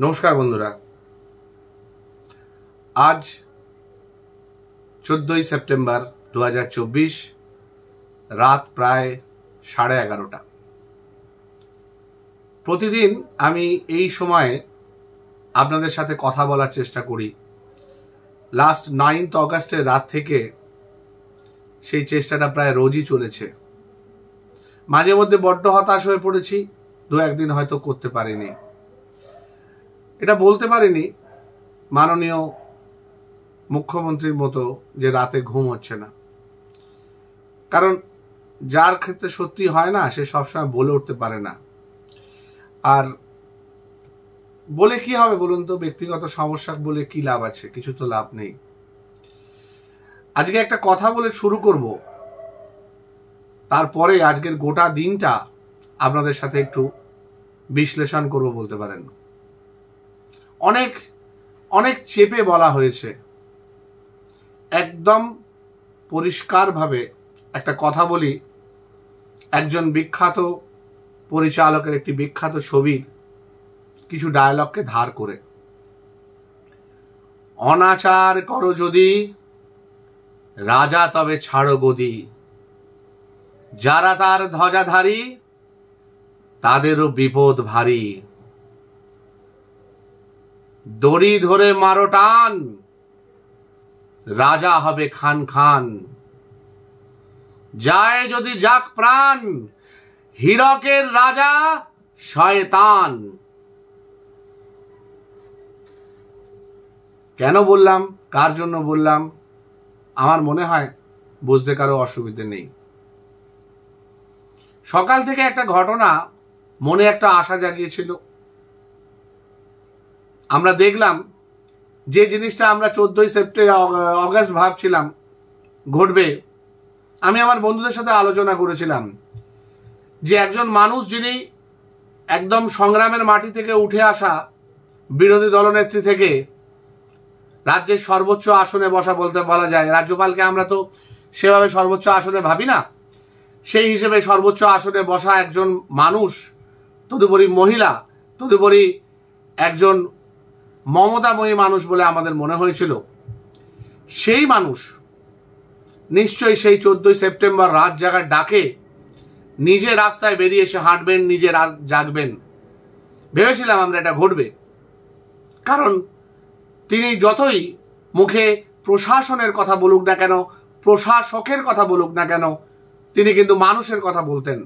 নমস্কার বন্ধুরা, আজ 14ই সেপ্টেম্বর 2024 রাত প্রায় 11:30। প্রতিদিন আমি এই সময়ে আপনাদের সাথে কথা বলার চেষ্টা করি। লাস্ট 9th অগাস্টের রাত থেকে সেই চেষ্টাটা প্রায় রোজই চলেছে। মাঝে মধ্যে বড্ড হতাশ হয়ে পড়েছি, দু একদিন হয়তো করতে পারিনি। এটা বলতে পারিনি মাননীয় মুখ্যমন্ত্রীর মতো যে রাতে ঘুম হচ্ছে না, কারণ যার ক্ষেত্রে সত্যি হয় না সে সবসময় বলে উঠতে পারে না। আর বলে কি হবে বলুন তো, ব্যক্তিগত সমস্যা বলে কি লাভ আছে? কিছু তো লাভ নেই। আজকে একটা কথা বলে শুরু করব, তারপরে আজকের গোটা দিনটা আপনাদের সাথে একটু বিশ্লেষণ করব বলতে পারেন। অনেক অনেক চেপে বলা হয়েছে, একদম পরিষ্কারভাবে একটা কথা বলি। একজন বিখ্যাত পরিচালকের একটি বিখ্যাত ছবির কিছু ডায়লগকে ধার করে, অনাচার করো যদি রাজা তবে ছাড়ো গদি, যারা তার ধ্বজাধারী তাদেরও বিপদ ভারী, দড়ি ধরে মারো টান রাজা হবে খান খান, যায় যদি যাক প্রাণ হীরকের রাজা শয়তান। কেন বললাম, কার জন্য বললাম, আমার মনে হয় বুঝতে কারো অসুবিধে নেই। সকাল থেকে একটা ঘটনা মনে একটা আশা জাগিয়েছিল। আমরা দেখলাম যে জিনিসটা আমরা 14ই অগাস্ট ভাবছিলাম ঘটবে। আমি আমার বন্ধুদের সাথে আলোচনা করেছিলাম যে একজন মানুষ যিনি একদম সংগ্রামের মাটি থেকে উঠে আসা বিরোধী দলনেত্রী থেকে রাজ্যের সর্বোচ্চ আসনে বসা বলা যায়। রাজ্যপালকে আমরা তো সেভাবে সর্বোচ্চ আসনে ভাবি না, সেই হিসেবে সর্বোচ্চ আসনে বসা একজন মানুষ, তদুপরি মহিলা, তদুপরি একজন মমতাময়ী মানুষ বলে আমাদের মনে হয়েছিল। সেই মানুষ নিশ্চয়ই সেই 14ই সেপ্টেম্বর রাত জাগার ডাকে নিজে রাস্তায় বেরিয়ে এসে হাঁটবেন, নিজে রাত জাগবেন। ভেবেছিলাম আমরা এটা ঘটবে, কারণ তিনি যতই মুখে প্রশাসনের কথা বলুক না কেন, প্রশাসকের কথা বলুক না কেন, তিনি কিন্তু মানুষের কথা বলতেন।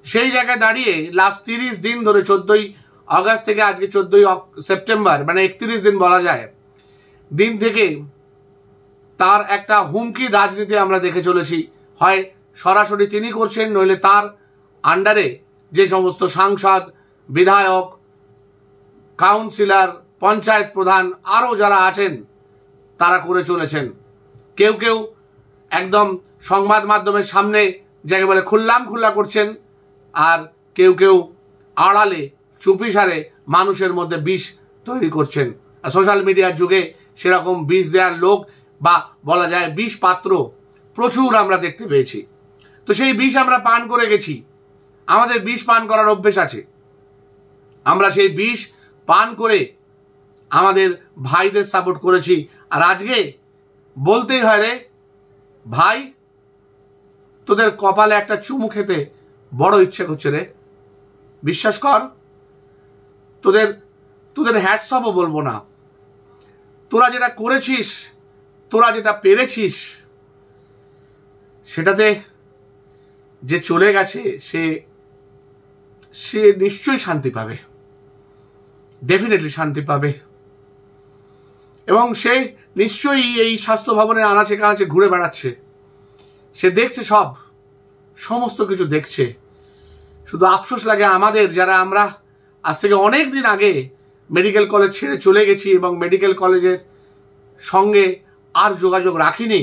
সেই জায়গায় দাঁড়িয়ে লাস্ট 30 দিন ধরে 14ই অগাস্ট থেকে আজকে 14ই সেপ্টেম্বর, মানে 31 দিন বলা যায়, দিন থেকে তার একটা হুমকির রাজনীতি আমরা দেখে চলেছি। হয় সরাসরি তিনি করছেন, নইলে তার আন্ডারে যে সমস্ত সাংসদ, বিধায়ক, কাউন্সিলর, পঞ্চায়েত প্রধান আরও যারা আছেন তারা করে চলেছেন। কেউ কেউ একদম সংবাদ মাধ্যমের সামনে যাকে বলে খুল্লা করছেন, আর কেউ কেউ আড়ালে চুপিসারে মানুষের মধ্যে বিষ তৈরি করছেন। আর সোশ্যাল মিডিয়ার যুগে সেরকম বিষ দেওয়ার লোক বা বলা যায় বিষ পাত্র প্রচুর আমরা দেখতে পেয়েছি। তো সেই বিষ আমরা পান করে গেছি, আমাদের বিষ পান করার অভ্যেস আছে। আমরা সেই বিষ পান করে আমাদের ভাইদের সাপোর্ট করেছি। আর আজকে বলতেই হয়, রে ভাই, তোদের কপালে একটা চুমু খেতে বড় ইচ্ছে করছে রে। বিশ্বাস কর, তোদের হ্যাটস অফও বলবো না। তোরা যেটা করেছিস, তোরা যেটা পেরেছিস, সেটাতে যে চলে গেছে সে নিশ্চয়ই শান্তি পাবে, ডেফিনেটলি শান্তি পাবে। এবং সে নিশ্চয়ই এই স্বাস্থ্য ভবনের আনাচে কানাচে ঘুরে বেড়াচ্ছে, সে দেখছে, সমস্ত কিছু দেখছে। শুধু আফসোস লাগে আমাদের, যারা আমরা আজ থেকে অনেক দিন আগে মেডিকেল কলেজ ছেড়ে চলে গেছি এবং মেডিকেল কলেজের সঙ্গে আর যোগাযোগ রাখিনি।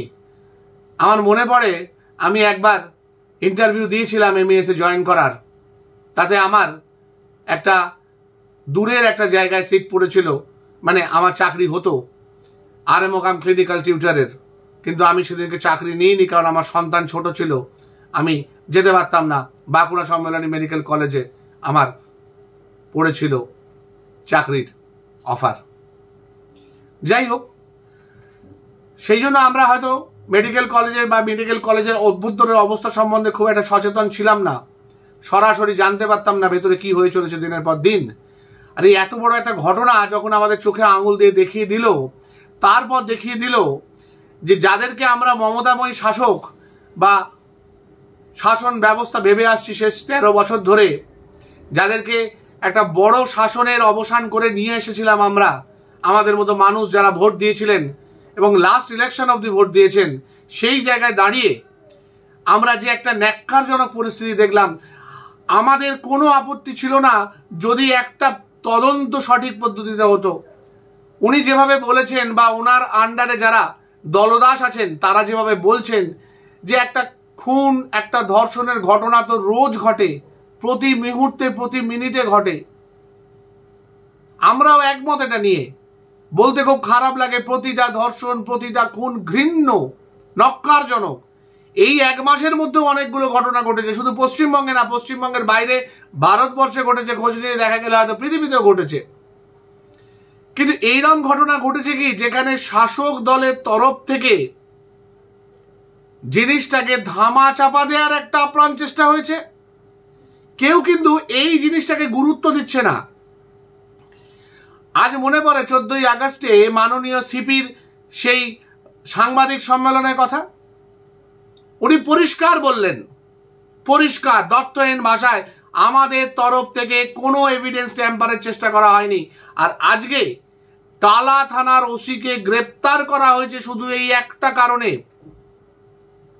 আমার মনে পড়ে আমি একবার ইন্টারভিউ দিয়েছিলাম এমইএসে জয়েন করার, তাতে আমার একটা দূরের একটা জায়গায় সিট পড়েছিল, মানে আমার চাকরি হতো আরএমও কাম ক্লিনিক্যাল টিউটারের, কিন্তু আমি সেদিনকে চাকরি নিইনি, কারণ আমার সন্তান ছোট ছিল, আমি যেতে পারতাম না। বাঁকুড়া সম্মেলনী মেডিকেল কলেজে আমার পড়েছিল চাকরির অফার। যাই হোক, সেই জন্য আমরা হয়তো মেডিকেল কলেজের অভ্যন্তরের অবস্থা সম্বন্ধে খুব একটা সচেতন ছিলাম না, সরাসরি জানতে পারতাম না ভেতরে কি হয়ে চলেছে দিনের পর দিন। আর এই এত বড় একটা ঘটনা যখন আমাদের চোখে আঙুল দিয়ে দেখিয়ে দিল, তারপর দেখিয়ে দিল যে যাদেরকে আমরা মমতাময়ী শাসক বা শাসন ব্যবস্থা ভেবে আসছি শেষ 13 বছর ধরে, যাদেরকে একটা বড় শাসনের অবসান করে নিয়ে এসেছিলাম আমরা, আমাদের মতো মানুষ যারা ভোট দিয়েছিলেন এবং লাস্ট ইলেকশন অবধি ভোট দিয়েছেন, সেই জায়গায় দাঁড়িয়ে আমরা যে একটা ন্যাক্কারজনক পরিস্থিতি দেখলাম। আমাদের কোনো আপত্তি ছিল না যদি একটা তদন্ত সঠিক পদ্ধতিতে হতো। উনি যেভাবে বলেছেন বা ওনার আন্ডারে যারা দলদাস আছেন তারা যেভাবে বলছেন যে একটা খুন, একটা ধর্ষণের ঘটনা তো রোজ ঘটে, প্রতি মুহূর্তে প্রতি মিনিটে ঘটে। আমরাও একমত এটা নিয়ে, বলতে খুব খারাপ লাগে, প্রতিটা ধর্ষণ, প্রতিটা খুন ঘৃণ্য, নক্কারজনক। এই 1 মাসের মধ্যেও অনেকগুলো ঘটনা ঘটেছে, শুধু পশ্চিমবঙ্গে না, পশ্চিমবঙ্গের বাইরে ভারতবর্ষে ঘটেছে, খোঁজ নিয়ে দেখা গেলে হয়তো পৃথিবীতেও ঘটেছে। কিন্তু এইরকম ঘটনা ঘটেছে কি যেখানে শাসক দলের তরফ থেকে জিনিসটাকে ধামা চাপা দেওয়ার একটা আপ্রাণ চেষ্টা হয়েছে। কেউ কিন্তু এই জিনিসটাকে গুরুত্ব দিচ্ছে না। আজ মনে পড়ে 14ই আগস্টে মাননীয় সিপির সেই সাংবাদিক সম্মেলনের কথা। উনি পরিষ্কার বললেন, পরিষ্কার দত্তহীন ভাষায়, আমাদের তরফ থেকে কোনো এভিডেন্স ট্যাম্পারের চেষ্টা করা হয়নি। আর আজকে টালা থানার ওসিকে গ্রেপ্তার করা হয়েছে শুধু এই একটা কারণে,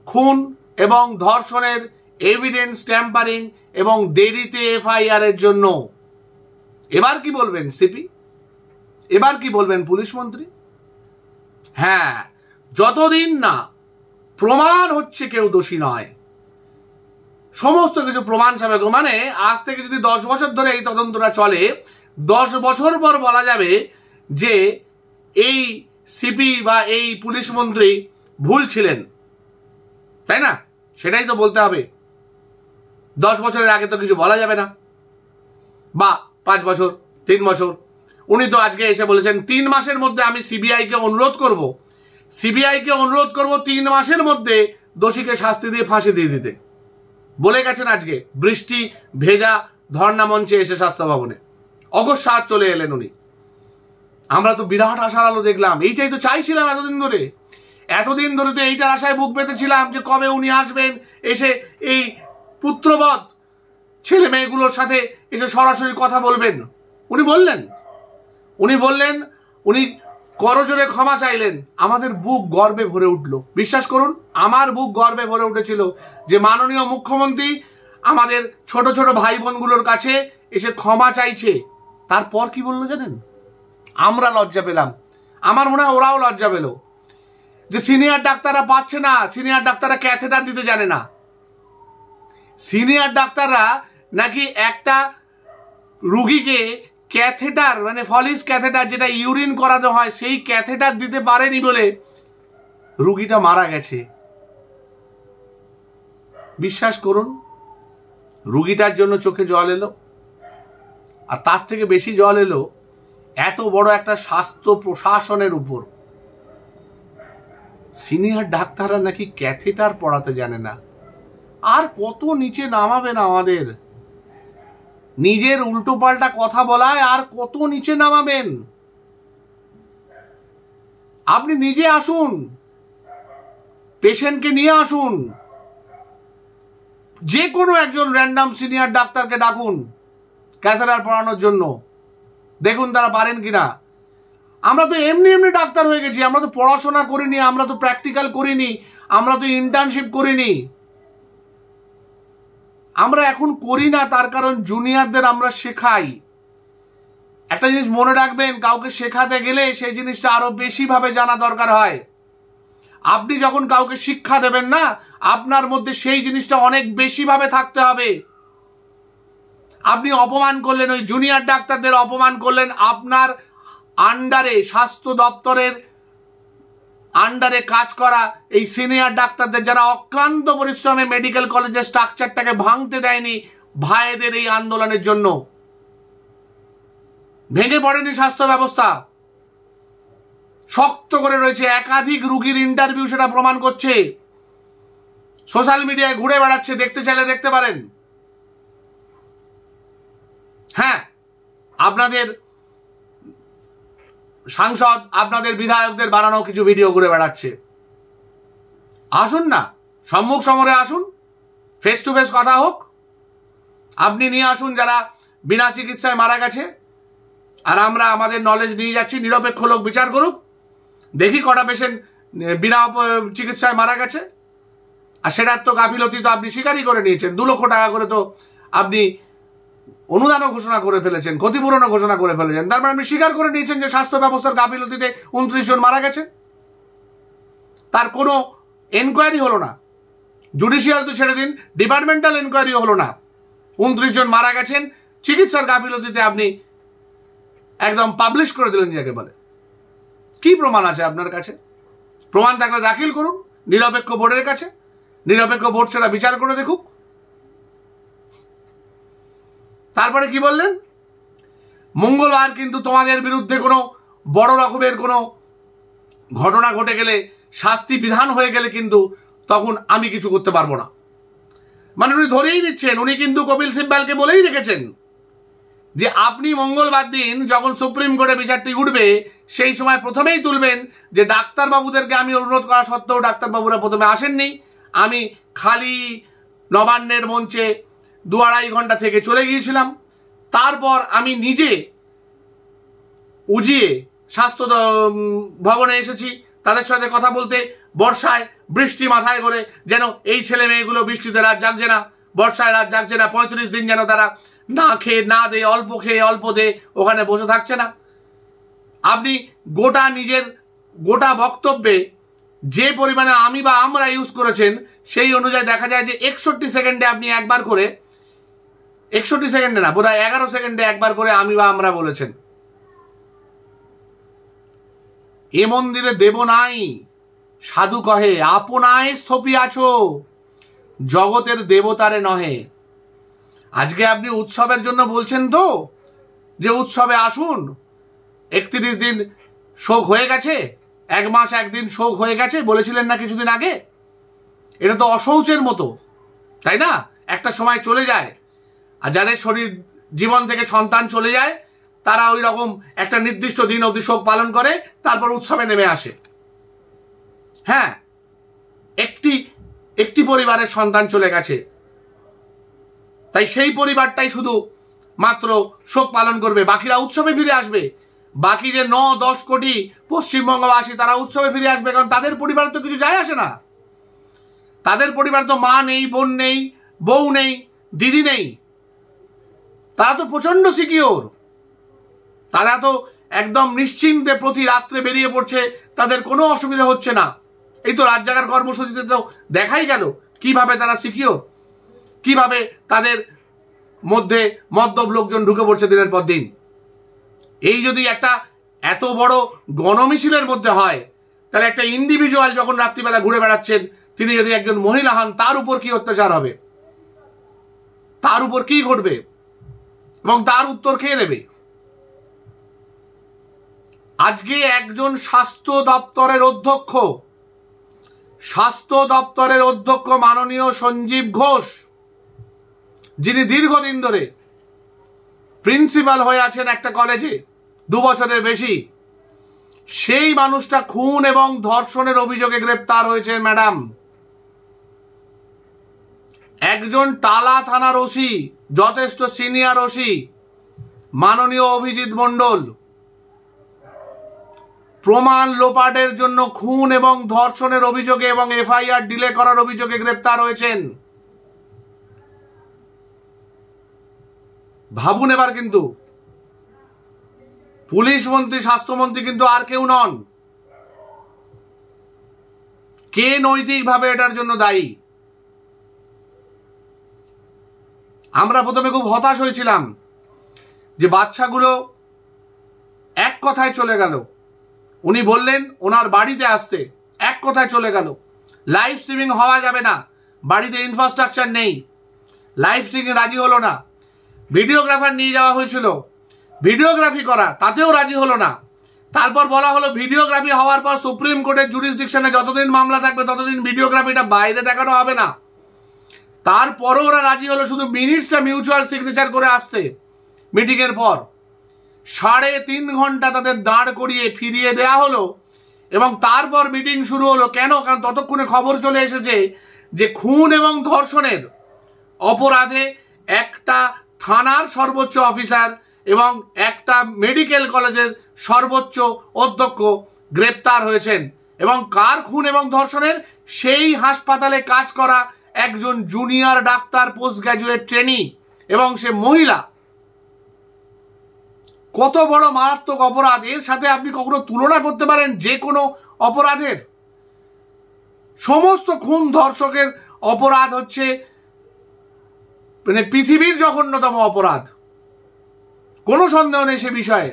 খুন এবং ধর্ষণের এভিডেন্স ট্যাম্পারিং এবং দেরিতে এফআইআর এর জন্য। এবার কি বলবেন সিপি? এবার কি বলবেন পুলিশ মন্ত্রী? হ্যাঁ, যতদিন না প্রমাণ হচ্ছে কেউ দোষী নয়, সমস্ত কিছু প্রমাণ সাপেক্ষ, মানে আজ থেকে যদি 10 বছর ধরে এই তদন্তটা চলে, 10 বছর পর বলা যাবে যে এই সিপি বা এই পুলিশ মন্ত্রী ভুল ছিলেন, তাই না? সেটাই তো বলতে হবে। 10 বছরের আগে তো কিছু বলা যাবে না, বা 5 বছর, 3 বছর। উনি তো আজকে এসে বলেছেন 3 মাসের মধ্যে আমি সিবিআইকে অনুরোধ করব 3 মাসের মধ্যে দোষীকে শাস্তি দিয়ে ফাঁসি দিয়ে দিতে বলে গেছেন। আজকে বৃষ্টি ভেজা ধর্ণা মঞ্চে এসে স্বাস্থ্য ভবনে অকস্মাৎ চলে এলেন উনি। আমরা তো বিরাট আশার আলো দেখলাম, এইটাই তো চাইছিলাম এতদিন ধরে তো এইটার আশায় বুক পেতেছিলাম যে কবে উনি আসবেন, এসে এই পুত্রবধ ছেলে মেয়েগুলোর সাথে এসে সরাসরি কথা বলবেন। উনি বললেন, উনি করজোরে ক্ষমা চাইলেন। আমাদের বুক গর্বে ভরে উঠল, বিশ্বাস করুন আমার বুক গর্বে ভরে উঠেছিল যে মাননীয় মুখ্যমন্ত্রী আমাদের ছোট ছোট ভাই বোনগুলোর কাছে এসে ক্ষমা চাইছে। তারপর কি বললো জানেন? আমরা লজ্জা পেলাম, আমার মনে হয় ওরাও লজ্জা পেল যে সিনিয়র ডাক্তাররা পাচ্ছে না, সিনিয়র ডাক্তাররা ক্যাথেটার দিতে জানে না। সিনিয়র ডাক্তাররা নাকি একটা রুগীকে ক্যাথেটার, মানে ফলিস ক্যাথেটার, যেটা ইউরিন করানো হয়, সেই ক্যাথেটার দিতে পারেনি বলে রুগীটা মারা গেছে। বিশ্বাস করুন, রুগীটার জন্য চোখে জল এলো। আর তার থেকে বেশি জল এলো এত বড় একটা স্বাস্থ্য প্রশাসনের উপর। সিনিয়র ডাক্তাররা নাকি ক্যাথেটার পড়াতে জানে না। আর কত নিচে নামাবেন আমাদের? নিজের উল্টো পাল্টা কথা বলায় আর কত নিচে নামাবেন? আপনি নিজে আসুন, পেশেন্টকে নিয়ে আসুন, যে কোনো একজন র্যান্ডাম সিনিয়র ডাক্তারকে ডাকুন ক্যাথেটার পড়ানোর জন্য, দেখুন তারা পারেন কিনা। আমরা তো এমনি ডাক্তার হয়ে গেছি, আমরা তো পড়াশোনা করিনি, আমরা তো প্র্যাকটিক্যাল করিনি, আমরা তো ইন্টার্নশিপ করিনি। আমরা এখন করি না, তার কারণ জুনিয়রদের আমরা শেখাই। একটা জিনিস মনে রাখবেন, কাউকে শেখাতে গেলে সেই জিনিসটা আরো বেশি ভাবে জানা দরকার হয়। আপনি যখন কাউকে শিক্ষা দেবেন না, আপনার মধ্যে সেই জিনিসটা অনেক বেশি ভাবে থাকতে হবে। আপনি অপমান করলেন, ওই জুনিয়র ডাক্তারদের অপমান করলেন, আপনার আন্ডারে, স্বাস্থ্য দপ্তরের আন্ডারে কাজ করা এই সিনিয়র ডাক্তারদের, যারা অক্লান্ত পরিশ্রমে মেডিকেল কলেজের স্ট্রাকচারটাকে ভাঙতে দেয়নি ভাইদের এই আন্দোলনের জন্য, ভেঙে পড়েনি স্বাস্থ্য ব্যবস্থা, শক্ত করে রয়েছে। একাধিক রুগীর ইন্টারভিউ সেটা প্রমাণ করছে। সোশ্যাল মিডিয়ায় ঘুরে বেড়াচ্ছে, দেখতে চাইলে দেখতে পারেন। হ্যাঁ, আপনাদের সাংসদ, আপনাদের বিধায়কদের বানানো কিছু ভিডিও ঘুরে বেড়াচ্ছে। আসুন না, সম্মুখ সমরে আসুন, ফেস টু ফেস কথা হোক। আপনি নিয়ে আসুন যারা বিনা চিকিৎসায় মারা গেছে, আর আমরা আমাদের নলেজ নিয়ে যাচ্ছি। নিরপেক্ষ লোক বিচার করুক, দেখি কটা পেশেন্ট বিনা চিকিৎসায় মারা গেছে। আর সেটার তো গাফিলতি তো আপনি স্বীকারই করে নিয়েছেন। 2 লক্ষ টাকা করে তো আপনি অনুদানও ঘোষণা করে ফেলেছেন, ক্ষতিপূরণও ঘোষণা করে ফেলেছেন। তার মানে আপনি স্বীকার করে নিয়েছেন যে স্বাস্থ্য ব্যবস্থার গাফিলতিতে 29 জন মারা গেছে। তার কোনো এনকোয়ারি হলো না, জুডিশিয়াল তো ছেড়ে দিন, ডিপার্টমেন্টাল এনকোয়ারিও হলো না। 29 জন মারা গেছেন চিকিৎসার গাফিলতিতে, আপনি একদম পাবলিশ করে দিলেন যাকে বলে। কি প্রমাণ আছে আপনার কাছে? প্রমাণ থাকলে দাখিল করুন নিরপেক্ষ বোর্ডের কাছে, নিরপেক্ষ বোর্ড সেটা বিচার করে দেখুক। তারপরে কি বললেন? মঙ্গলবার কিন্তু তোমাদের বিরুদ্ধে কোনো বড় রকমের কোনো ঘটনা ঘটে গেলে, শাস্তি বিধান হয়ে গেলে কিন্তু তখন আমি কিছু করতে পারবো না। মানে উনি ধরেই দিচ্ছেন, উনি কিন্তু কপিল সিব্বালকে বলেই রেখেছেন যে আপনি মঙ্গলবার দিন যখন সুপ্রিম কোর্টে বিচারটি উঠবে, সেই সময় প্রথমেই তুলবেন যে ডাক্তারবাবুদেরকে আমি অনুরোধ করা সত্ত্বেও ডাক্তারবাবুরা প্রথমে আসেননি। আমি খালি নবান্নের মঞ্চে 2-2.5 ঘন্টা থেকে চলে গিয়েছিলাম। তারপর আমি নিজে উজিয়ে স্বাস্থ্য ভবনে এসেছি তাদের সাথে কথা বলতে। বর্ষায় বৃষ্টি মাথায় করে, যেন এই ছেলে মেয়েগুলো বৃষ্টিতে রাত জাগছে না, বর্ষায় রাত জাগছে না, 35 দিন যেন তারা না খেয়ে না দে, অল্প খেয়ে অল্প দে ওখানে বসে থাকছে না। আপনি নিজের গোটা বক্তব্যে যে পরিমাণে আমি বা আমরা ইউজ করেছেন, সেই অনুযায়ী দেখা যায় যে 61 সেকেন্ডে আপনি একবার করে, 61 সেকেন্ডে না, বোধহয় 11 সেকেন্ডে একবার করে আমি বা আমরা বলেছেন। এ মন্দিরে দেব নাই, সাধু কহে আপনায় স্থপি আছো, জগতের দেবতারে নহে। আজকে আপনি উৎসবের জন্য বলছেন তো যে উৎসবে আসুন, 31 দিন শোক হয়ে গেছে, 1 মাস 1 দিন শোক হয়ে গেছে বলেছিলেন না কিছুদিন আগে? এটা তো অশৌচের মতো, তাই না? একটা সময় চলে যায়, আর যাদের শরীর জীবন থেকে সন্তান চলে যায় তারা ওই রকম একটা নির্দিষ্ট দিন অবধি শোক পালন করে, তারপর উৎসবে নেমে আসে। হ্যাঁ, একটি পরিবারের সন্তান চলে গেছে, তাই সেই পরিবারটাই শুধু মাত্র শোক পালন করবে, বাকিরা উৎসবে ফিরে আসবে। বাকি যে 9-10 কোটি পশ্চিমবঙ্গবাসী তারা উৎসবে ফিরে আসবে, কারণ তাদের পরিবার তো কিছু যায় আসে না। তাদের পরিবার তো মা নেই, বোন নেই, বউ নেই, দিদি নেই। তারা তো প্রচন্ড সিকিওর, তারা তো একদম নিশ্চিন্তে প্রতি রাত্রে বেরিয়ে পড়ছে, তাদের কোনো অসুবিধা হচ্ছে না। এই তো রাত জাগার কর্মসূচিতে তো দেখাই গেল কিভাবে তারা সিকিওর, কিভাবে তাদের মধ্যে মদ্যপ লোকজন ঢুকে পড়ছে দিনের পর দিন। এই যদি একটা এত বড় গণমিছিলের মধ্যে হয়, তাহলে একটা ইন্ডিভিজুয়াল যখন রাত্রিবেলা ঘুরে বেড়াচ্ছেন, তিনি যদি একজন মহিলা হন, তার উপর কি অত্যাচার হবে, তার উপর কি ঘটবে, এবং তার উত্তর কে দেবে? আজকে একজন স্বাস্থ্য দপ্তরের অধ্যক্ষ মাননীয় সঞ্জীব ঘোষ, যিনি দীর্ঘদিন ধরে প্রিন্সিপাল হয়ে আছেন একটা কলেজে 2 বছরের বেশি, সেই মানুষটা খুন এবং ধর্ষণের অভিযোগে গ্রেপ্তার হয়েছে ম্যাডাম। একজন টালা থানার ওসি, যথেষ্ট সিনিয়র ওসি মাননীয় অভিজিৎ মণ্ডল, প্রমাণ লোপাটের জন্য খুন এবং ধর্ষণের অভিযোগে এবং এফআইআর ডিলে করার অভিযোগে গ্রেপ্তার হয়েছেন। ভাবুন এবার, কিন্তু পুলিশ মন্ত্রী, স্বাস্থ্যমন্ত্রী কিন্তু আর কেউ নন। কে নৈতিকভাবে এটার জন্য দায়ী? আমরা প্রথমে খুব হতাশ হয়েছিলাম যে বাচ্চাগুলো এক কথায় চলে গেল। উনি বললেন ওনার বাড়িতে আসতে, এক কথায় চলে গেল। লাইভ স্ট্রিমিং হওয়া যাবে না, বাড়িতে ইনফ্রাস্ট্রাকচার নেই, লাইভ স্ট্রিমিং রাজি হলো না। ভিডিওগ্রাফার নিয়ে যাওয়া হয়েছিল, ভিডিওগ্রাফি করা, তাতেও রাজি হলো না। তারপর বলা হলো ভিডিওগ্রাফি হওয়ার পর সুপ্রিম কোর্টের জুরিসডিকশনে যতদিন মামলা থাকবে ততদিন ভিডিওগ্রাফিটা বাইরে দেখানো হবে না। তারপরও ওরা রাজি হলো শুধু মিনিটসটা মিউচুয়াল সিগনেচার করে আসতে। মিটিংয়ের পর 3.5 ঘন্টা তাদের দাঁড় করিয়ে ফিরিয়ে দেয়া হলো এবং তারপর মিটিং শুরু হলো। কেন? কারণ ততক্ষণে খবর চলে এসেছে যে খুন এবং ধর্ষণের অপরাধে একটা থানার সর্বোচ্চ অফিসার এবং একটা মেডিকেল কলেজের সর্বোচ্চ অধ্যক্ষ গ্রেপ্তার হয়েছেন। এবং কার খুন এবং ধর্ষণের? সেই হাসপাতালে কাজ করা একজন junior doctor, post graduate trainee, এবং সে মহিলা। কত বড় মারাত্মক অপরাধ! এর সাথে আপনি কখনো তুলনা করতে পারেন যে কোনো অপরাধের? সমস্ত খুন ধর্ষকের অপরাধ হচ্ছে মানে পৃথিবীর জঘন্যতম অপরাধ, কোনো সন্দেহ নেই সে বিষয়ে।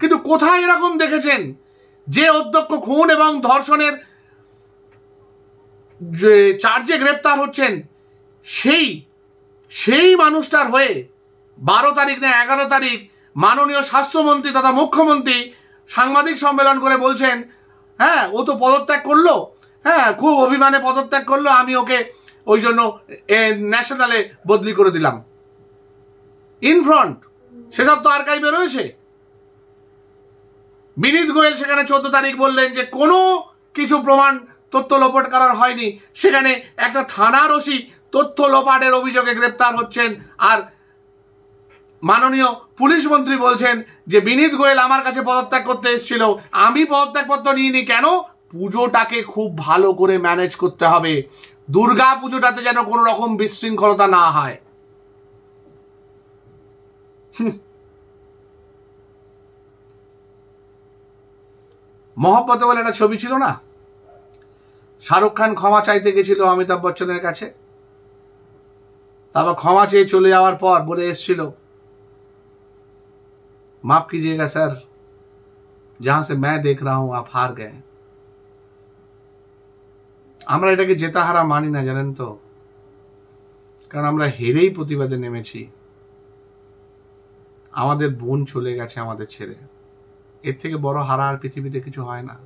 কিন্তু কোথায় এরকম দেখেছেন যে অধ্যক্ষ খুন এবং ধর্ষণের যে চার্জে গ্রেপ্তার হচ্ছেন সেই মানুষটার হয়ে 12 তারিখ না 11 তারিখ মাননীয় স্বাস্থ্যমন্ত্রী তথা মুখ্যমন্ত্রী সাংবাদিক সম্মেলন করে বলছেন, হ্যাঁ ও তো পদত্যাগ করলো, হ্যাঁ খুব অভিমানে পদত্যাগ করলো, আমি ওকে ওই জন্য ন্যাশনালে বদলি করে দিলাম। ইনফ্রন্ট সেসব তো আর্কাইভে রয়েছে। বিনীত গোয়েল সেখানে 14 তারিখ বললেন যে কোনো কিছু প্রমাণ তথ্য লোপাট করার হয়নি। সেখানে একটা থানার ওসি তথ্য লোপাটের অভিযোগে গ্রেপ্তার হচ্ছেন, আর মাননীয় পুলিশ মন্ত্রী বলছেন যে বিনীত গোয়েল আমার কাছে পদত্যাগ করতে এসেছিল, আমি পদত্যাগপত্র নিইনি। কেন? পুজোটাকে খুব ভালো করে ম্যানেজ করতে হবে, দুর্গা পুজোটাতে যেন কোনো রকম বিশৃঙ্খলতা না হয়। মহব্বতে বলে একটা ছবি ছিল না, শাহরুখ খান ক্ষমা চাইতে গেছিল অমিতাভ বচ্চনের কাছে, তারপর ক্ষমা চেয়ে চলে যাওয়ার পর বলে এসেছিল माफ कीजिएगा सर, जहां से मैं देख रहा हूं आप हार गए। আমরা এটাকে জেতা হারা মানি না, জানেন তো, কারণ আমরা হেরেই প্রতিবাদে নেমেছি। আমাদের বোন চলে গেছে আমাদের ছেড়ে, এর থেকে বড় হারা আর পৃথিবীতে কিছু হয় না।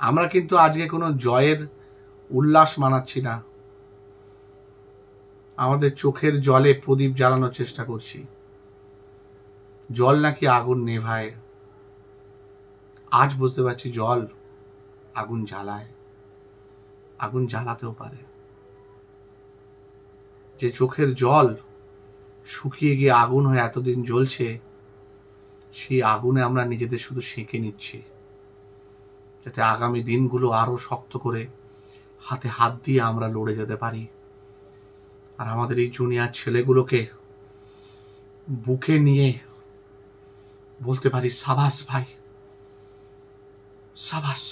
আমরা কিন্তু আজকে কোনো জয়ের উল্লাস মানাচ্ছি না, আমাদের চোখের জলে প্রদীপ জ্বালানোর চেষ্টা করছি। জল নাকি আগুন নেভায়, আজ বুঝতে পারছি জল আগুন জ্বালায়, আগুন জ্বালাতেও পারে। যে চোখের জল শুকিয়ে গিয়ে আগুন হয়ে এতদিন জ্বলছে, সেই আগুনে আমরা নিজেদের শুধু সেঁকে নিচ্ছি, যাতে আগামী দিনগুলো আরো শক্ত করে হাতে হাত দিয়ে আমরা লড়ে যেতে পারি। আর আমাদের এই জুনিয়র ছেলেগুলোকে বুকে নিয়ে বলতে পারি, সাবাস ভাই, সাবাস,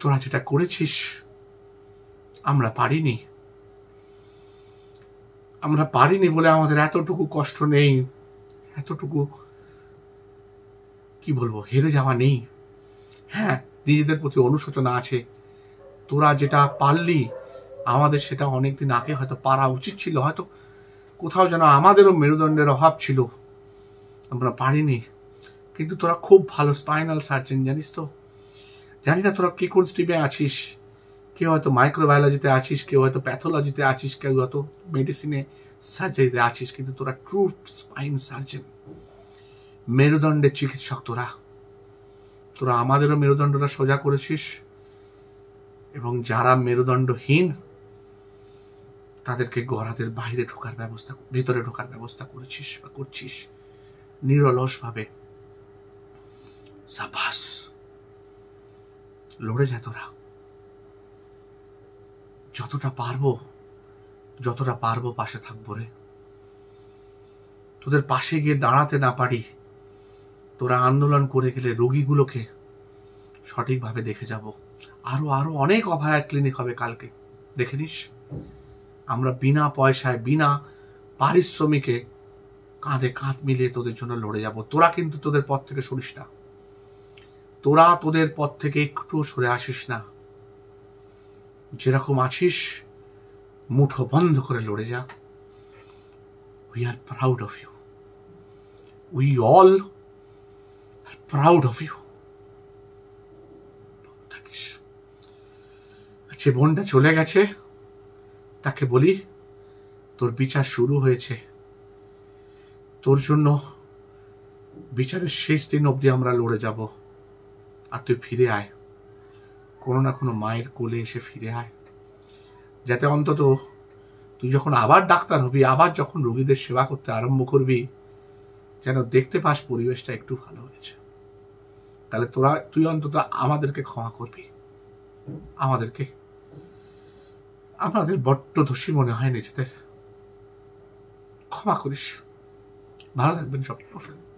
তোরা যেটা করেছিস আমরা পারিনি, আমরা পারিনি বলে আমাদের এতটুকু কষ্ট নেই, এতটুকু কি বলবো, হেরে যাওয়া নেই। হ্যাঁ, নিজেদের প্রতি অনুশোচনা আছে, তোরা যেটা পারলি আমাদের সেটা অনেকদিন আগে হয়তো পারা উচিত ছিল, হয়তো কোথাও যেন আমাদেরও মেরুদণ্ডের অভাব ছিল, আমরা পারিনি। কিন্তু তোরা খুব ভালো স্পাইনাল সার্জন, জানিস তো। জানি না তোরা কি কোন স্ট্রিমে আছিস, কেউ হয়তো মাইক্রোবায়োলজিতে আছিস, কেউ হয়তো প্যাথোলজিতে আছিস, কেউ হয়তো মেডিসিনে সার্জারিতে আছিস, কিন্তু তোরা ট্রু স্পাইন সার্জন, মেরুদণ্ডের চিকিৎসক। তোরা আমাদেরও মেরুদণ্ডটা সোজা করেছিস, এবং যারা মেরুদণ্ডহীন তাদেরকে গড়াদের বাইরে ঢোকার ব্যবস্থা, ভেতরে ঢোকার ব্যবস্থা করেছিস বা করছিস নিরলস ভাবে। সাবাস, লড়ে যা তোরা, যতটা পারবো পাশে থাকবো রে। তোদের পাশে গিয়ে দাঁড়াতে না পারি, তোরা আন্দোলন করে গেলে রোগীগুলোকে সঠিকভাবে দেখে যাব। আরো অনেক অভয়া ক্লিনিক হবে কালকে, দেখে নিস। আমরা বিনা পয়সায়, বিনা পারিশ্রমিকে কাঁধে কাঁধ মিলিয়ে তোদের জন্য লড়ে যাব। তোরা কিন্তু তোদের পথ থেকে সরিস না, তোরা তোদের পথ থেকে একটু সরে আসিস না। যেরকম আছিস মুঠো বন্ধ করে লড়ে যা। We are proud of you. We all are proud of you. থাকিস। যে বোনটা চলে গেছে তাকে বলি, তোর বিচার শুরু হয়েছে, তোর জন্য বিচারের শেষ দিন অবধি আমরা লড়ে যাব। আর তুই ফিরে আয়, কোনো না কোনো মায়ের কোলে এসে ফিরে আয়, যাতে অন্তত তুই যখন আবার ডাক্তার হবি, আবার যখন রোগীদের সেবা করতে আরম্ভ করবি, যেন দেখতে পাস পরিবেশটা একটু ভালো হয়েছে। তাহলে তুই অন্তত আমাদেরকে ক্ষমা করবি। আমাদের বড্ড দোষী মনে হয় নিজেদের। ক্ষমা করিস। ভালো থাকবেন সব। নমস্কার।